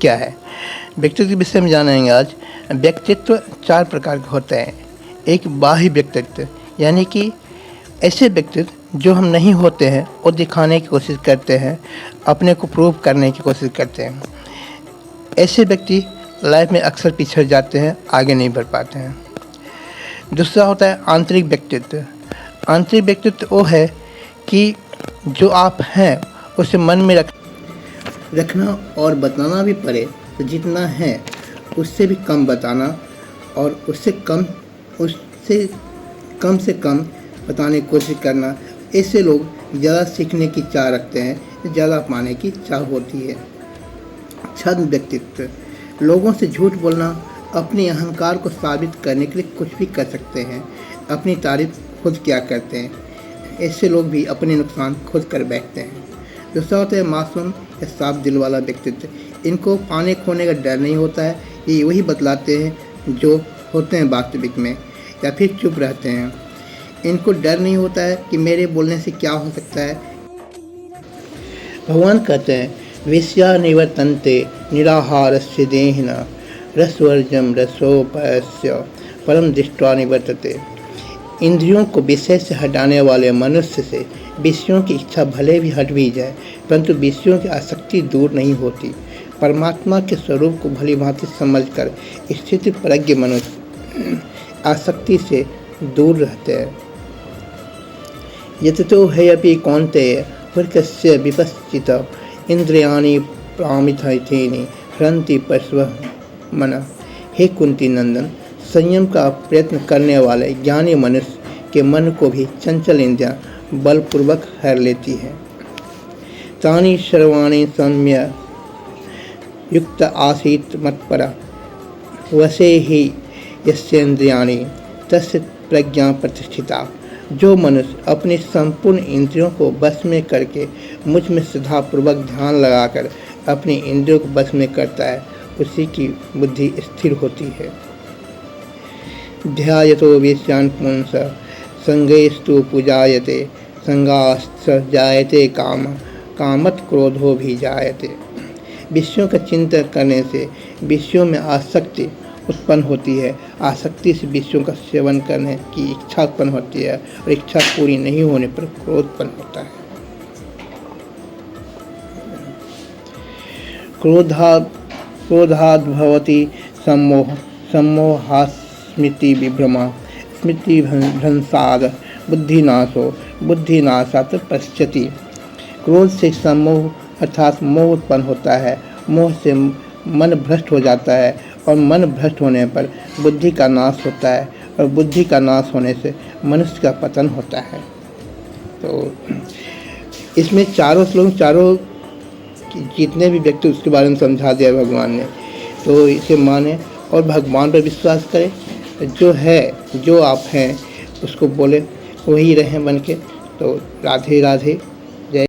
क्या है? व्यक्तित्व के विषय में जानेंगे आज। व्यक्तित्व 4 प्रकार के होते हैं। एक बाह्य व्यक्तित्व, यानी कि ऐसे व्यक्तित्व जो हम नहीं होते हैं और दिखाने की कोशिश करते हैं, अपने को प्रूव करने की कोशिश करते हैं। ऐसे व्यक्ति लाइफ में अक्सर पिछड़ जाते हैं, आगे नहीं बढ़ पाते हैं। दूसरा होता है आंतरिक व्यक्तित्व। आंतरिक व्यक्तित्व वो है कि जो आप हैं उसे मन में रखना और बताना भी पड़े तो जितना है उससे भी कम बताना और उससे कम से कम बताने की कोशिश करना। ऐसे लोग ज़्यादा सीखने की चाह रखते हैं, ज़्यादा पाने की चाह होती है। छद्म व्यक्तित्व, लोगों से झूठ बोलना, अपने अहंकार को साबित करने के लिए कुछ भी कर सकते हैं, अपनी तारीफ खुद क्या करते हैं। ऐसे लोग भी अपने नुकसान खुद कर बैठते हैं। दूसरा होता है मासूम या साफ दिल वाला व्यक्तित्व। इनको पाने खोने का डर नहीं होता है, ये वही बतलाते हैं जो होते हैं वास्तविक में, या फिर चुप रहते हैं। इनको डर नहीं होता है कि मेरे बोलने से क्या हो सकता है। भगवान कहते हैं विषया निवर्तन्ते निराहारस्य देहिना रसवर्जम रसोपयस्य परम दृष्ट्वा निवर्तते। इंद्रियों को विषय से हटाने वाले मनुष्य से विषयों की इच्छा भले भी हट भी जाए, परंतु विषयों की आसक्ति दूर नहीं होती। परमात्मा के स्वरूप को भली भांति समझकर स्थिति प्रज्ञ मनुष्य आसक्ति से दूर रहते हैं। यततो हेयपि कौन्तेय हुर्कस्य विपश्चित इंद्रियाणि प्रामिथैतेनि हरन्ति पशवः मनः। हे कुंती नंदन, संयम का प्रयत्न करने वाले ज्ञानी मनुष्य के मन को भी चंचल इंद्रियां बलपूर्वक हर लेती है। तानि सर्वाणि सम्य युक्त आसीत मत्परा वसे ही यस्येन्द्रियाणि तस्य प्रज्ञा प्रतिष्ठिता। जो मनुष्य अपनी संपूर्ण इंद्रियों को बस में करके मुझ में श्रद्धापूर्वक ध्यान लगाकर अपनी इंद्रियों को बस में करता है, उसी की बुद्धि स्थिर होती है। ध्यायतो विषयान् पुंस संगैस्तु पूजायते संगाश्च जायते काम कामत क्रोधो भी जायते। विषयों का चिंतन करने से विषयों में आसक्ति उत्पन्न होती है। आसक्ति से विषयों का सेवन करने की इच्छा उत्पन्न होती है और इच्छा पूरी नहीं होने पर क्रोध उत्पन्न होता है। क्रोधाद् भवति सम्मोहात् स्मृति विभ्रमा स्मृति भ्रंशाद बुद्धिनाशो बुद्धिनाशात् पश्यति। क्रोध से सम्मोह अर्थात मोह उत्पन्न होता है। मोह से मन भ्रष्ट हो जाता है और मन भ्रष्ट होने पर बुद्धि का नाश होता है और बुद्धि का नाश होने से मनुष्य का पतन होता है। तो इसमें चारों श्लोक चारों जितने भी व्यक्ति उसके बारे में समझा दिया भगवान ने, तो इसे माने और भगवान पर विश्वास करें। जो है जो आप हैं उसको बोले वही रहें बन के। तो राधे राधे।